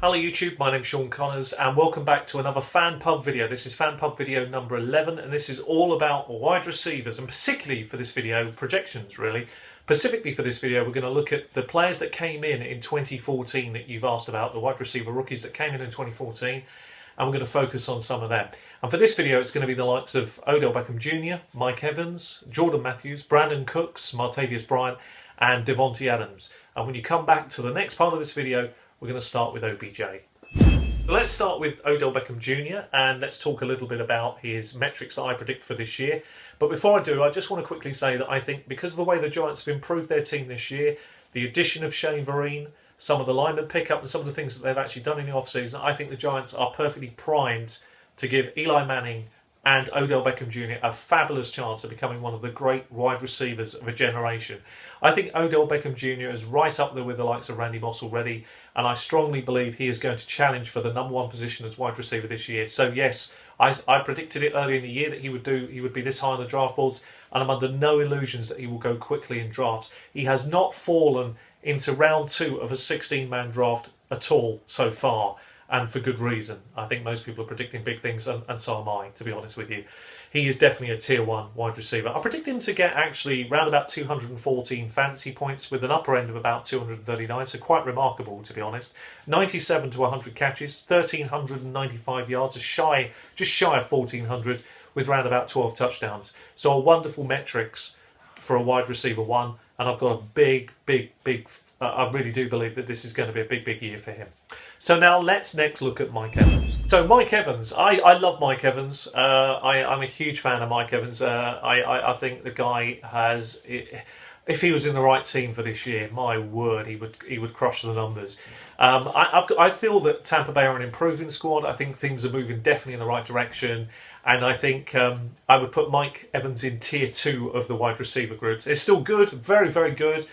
Hello YouTube, my name's Sean Connors and welcome back to another Fan Pub video. This is Fan Pub video number 11 and this is all about wide receivers, and particularly for this video, projections really. Specifically for this video, we're going to look at the players that came in 2014 that you've asked about, the wide receiver rookies that came in 2014, and we're going to focus on some of them. And for this video, it's going to be the likes of Odell Beckham Jr., Mike Evans, Jordan Matthews, Brandon Cooks, Martavius Bryant, and Devontae Adams. And when you come back to the next part of this video, we're going to start with OBJ. So let's start with Odell Beckham Jr. and let's talk a little bit about his metrics that I predict for this year. But before I do, I just want to quickly say that I think because of the way the Giants have improved their team this year, the addition of Shane Vereen, some of the lineman pickup and some of the things that they've actually done in the offseason, I think the Giants are perfectly primed to give Eli Manning and Odell Beckham Jr. a fabulous chance of becoming one of the great wide receivers of a generation. I think Odell Beckham Jr. is right up there with the likes of Randy Moss already, and I strongly believe he is going to challenge for the #1 position as wide receiver this year. So yes, I predicted it earlier in the year that he would be this high on the draft boards, and I'm under no illusions that he will go quickly in drafts. He has not fallen into round 2 of a 16-man draft at all so far, and for good reason. I think most people are predicting big things, and so am I, to be honest with you. He is definitely a tier 1 wide receiver. I predict him to get actually around about 214 fantasy points with an upper end of about 239, so quite remarkable, to be honest. 97 to 100 catches, 1,395 yards, just shy of 1,400, with around about 12 touchdowns. So a wonderful metrics for a wide receiver 1, and I've got a big, I really do believe that this is going to be a big year for him. So now let's next look at Mike Evans. So Mike Evans, I love Mike Evans. I'm a huge fan of Mike Evans. I think the guy has, if he was in the right team for this year, my word, he would crush the numbers. I feel that Tampa Bay are an improving squad. I think things are moving definitely in the right direction. And I think I would put Mike Evans in tier 2 of the wide receiver groups. It's still good, very, very good.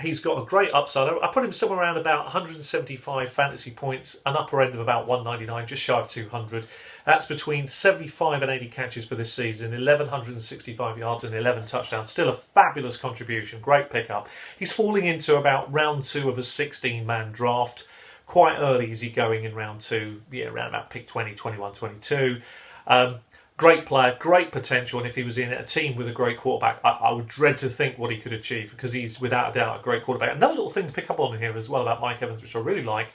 He's got a great upside. I put him somewhere around about 175 fantasy points, an upper end of about 199, just shy of 200. That's between 75 and 80 catches for this season, 1,165 yards and 11 touchdowns. Still a fabulous contribution, great pickup. He's falling into about round 2 of a 16-man draft. Quite early is he going in round 2, around about pick 20, 21, 22. Great player, great potential, and if he was in a team with a great quarterback, I would dread to think what he could achieve, because he's without a doubt a great quarterback. Another little thing to pick up on here as well about Mike Evans, which I really like,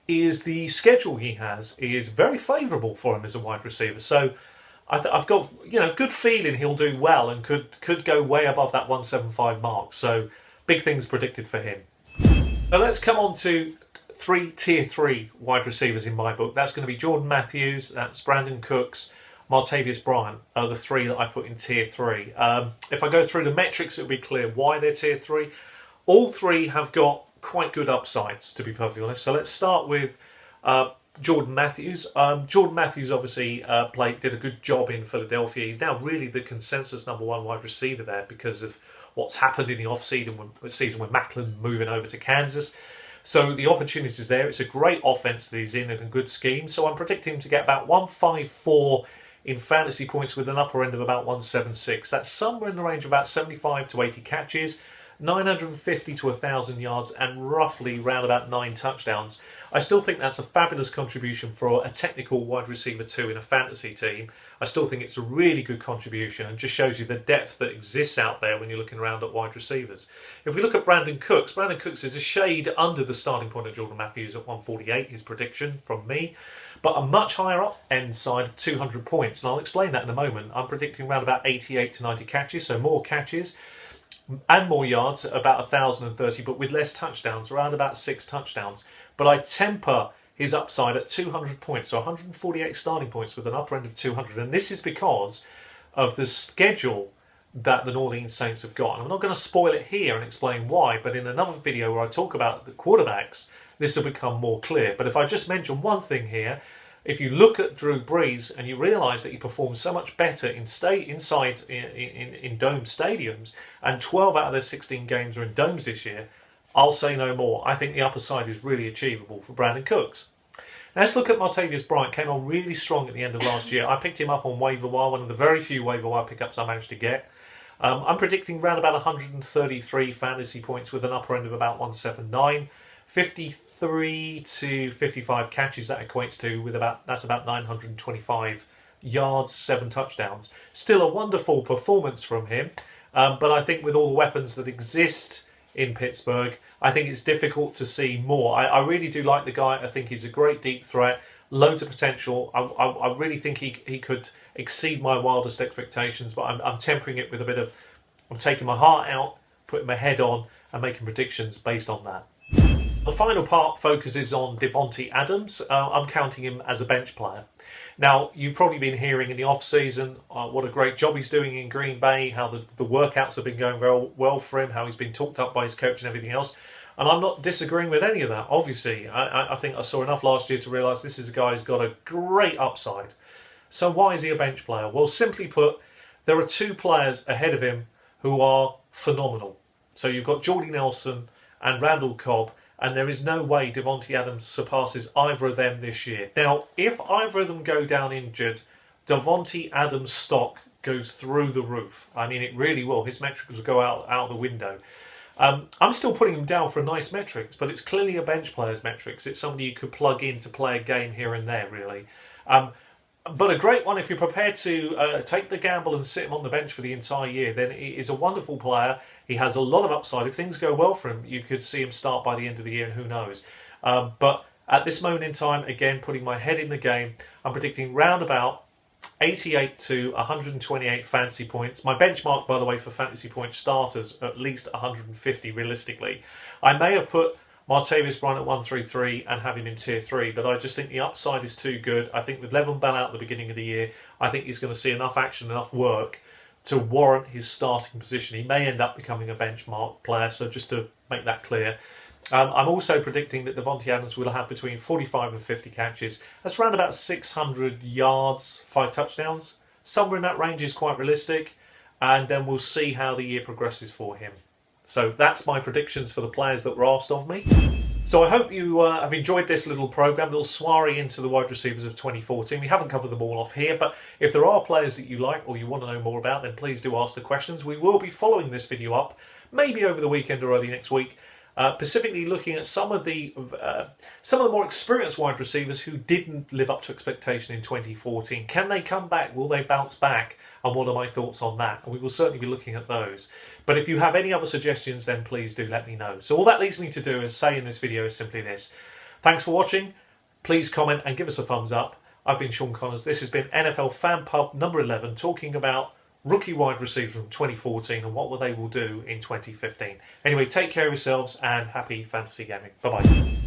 is the schedule he has is very favourable for him as a wide receiver. So I've got good feeling he'll do well and could go way above that 175 mark. So big things predicted for him. So let's come on to tier 3 wide receivers in my book. That's going to be Jordan Matthews, that's Brandon Cooks, Martavius Bryant are the 3 that I put in tier 3. If I go through the metrics, it'll be clear why they're tier 3. All 3 have got quite good upsides, to be perfectly honest. So let's start with Jordan Matthews. Jordan Matthews obviously did a good job in Philadelphia. He's now really the consensus #1 wide receiver there because of what's happened in the off-season with Macklin moving over to Kansas. So the opportunities there. It's a great offense that he's in and a good scheme. So I'm predicting him to get about 154 in fantasy points with an upper end of about 176. That's somewhere in the range of about 75 to 80 catches, 950 to 1,000 yards, and roughly around about 9 touchdowns. I still think that's a fabulous contribution for a technical wide receiver 2 in a fantasy team. I still think it's a really good contribution and just shows you the depth that exists out there when you're looking around at wide receivers. If we look at Brandon Cooks is a shade under the starting point of Jordan Matthews at 148, his prediction from me, but a much higher up end side of 200 points. And I'll explain that in a moment. I'm predicting around about 88 to 90 catches, so more catches and more yards, about 1,030, but with less touchdowns, around about 6 touchdowns. But I temper his upside at 200 points, so 148 starting points with an upper end of 200. And this is because of the schedule that the New Orleans Saints have got. And I'm not going to spoil it here and explain why, but in another video where I talk about the quarterbacks, this will become more clear. But if I just mention one thing here, if you look at Drew Brees and you realise that he performs so much better in dome stadiums, and 12 out of their 16 games are in domes this year, I'll say no more. I think the upper side is really achievable for Brandon Cooks. Now let's look at Martavius Bryant. Came on really strong at the end of last year. I picked him up on waiver wire, one of the very few waiver wire pickups I managed to get. I'm predicting around about 133 fantasy points with an upper end of about 179. 53 53 to 55 catches that equates to, that's about 925 yards, 7 touchdowns. Still a wonderful performance from him, but I think with all the weapons that exist in Pittsburgh, I think it's difficult to see more. I really do like the guy. I think he's a great deep threat, loads of potential. I really think he could exceed my wildest expectations, but I'm tempering it with a bit of, I'm taking my heart out, putting my head on, and making predictions based on that. The final part focuses on Davante Adams. I'm counting him as a bench player. Now, you've probably been hearing in the off-season what a great job he's doing in Green Bay, how the workouts have been going very well for him, how he's been talked up by his coach and everything else. And I'm not disagreeing with any of that, obviously. I think I saw enough last year to realise this is a guy who's got a great upside. So why is he a bench player? Well, simply put, there are 2 players ahead of him who are phenomenal. So you've got Jordy Nelson and Randall Cobb, and there is no way Davante Adams surpasses either of them this year. Now, if either of them go down injured, Davante Adams' stock goes through the roof. I mean, it really will. His metrics will go out the window. I'm still putting him down for nice metrics, but it's clearly a bench player's metrics. It's somebody you could plug in to play a game here and there, really. But a great one, if you're prepared to take the gamble and sit him on the bench for the entire year, then he is a wonderful player. He has a lot of upside. If things go well for him, you could see him start by the end of the year, and who knows. But at this moment in time, again, putting my head in the game, I'm predicting round about 88 to 128 fantasy points. My benchmark, by the way, for fantasy point starters, at least 150 realistically. I may have put Martavis Bryant at 133 and have him in tier 3, but I just think the upside is too good. I think with Le'Veon Bell out at the beginning of the year, I think he's going to see enough action, enough work to warrant his starting position. He may end up becoming a benchmark player, so just to make that clear. I'm also predicting that Davante Adams will have between 45 and 50 catches. That's around about 600 yards, 5 touchdowns. Somewhere in that range is quite realistic, and then we'll see how the year progresses for him. So that's my predictions for the players that were asked of me. So I hope you have enjoyed this little programme, little soiree into the wide receivers of 2014. We haven't covered them all off here, but if there are players that you like or you want to know more about, then please do ask the questions. We will be following this video up, maybe over the weekend or early next week, specifically looking at some of the more experienced wide receivers who didn't live up to expectation in 2014. Can they come back? Will they bounce back? And what are my thoughts on that? And we will certainly be looking at those. But if you have any other suggestions, then please do let me know. So all that leaves me to do is say in this video is simply this. Thanks for watching. Please comment and give us a thumbs up. I've been Sean Connors. This has been NFL Fan Pub number 11, talking about rookie wide receivers from 2014 and what they will do in 2015. Anyway, take care of yourselves and happy fantasy gaming. Bye-bye.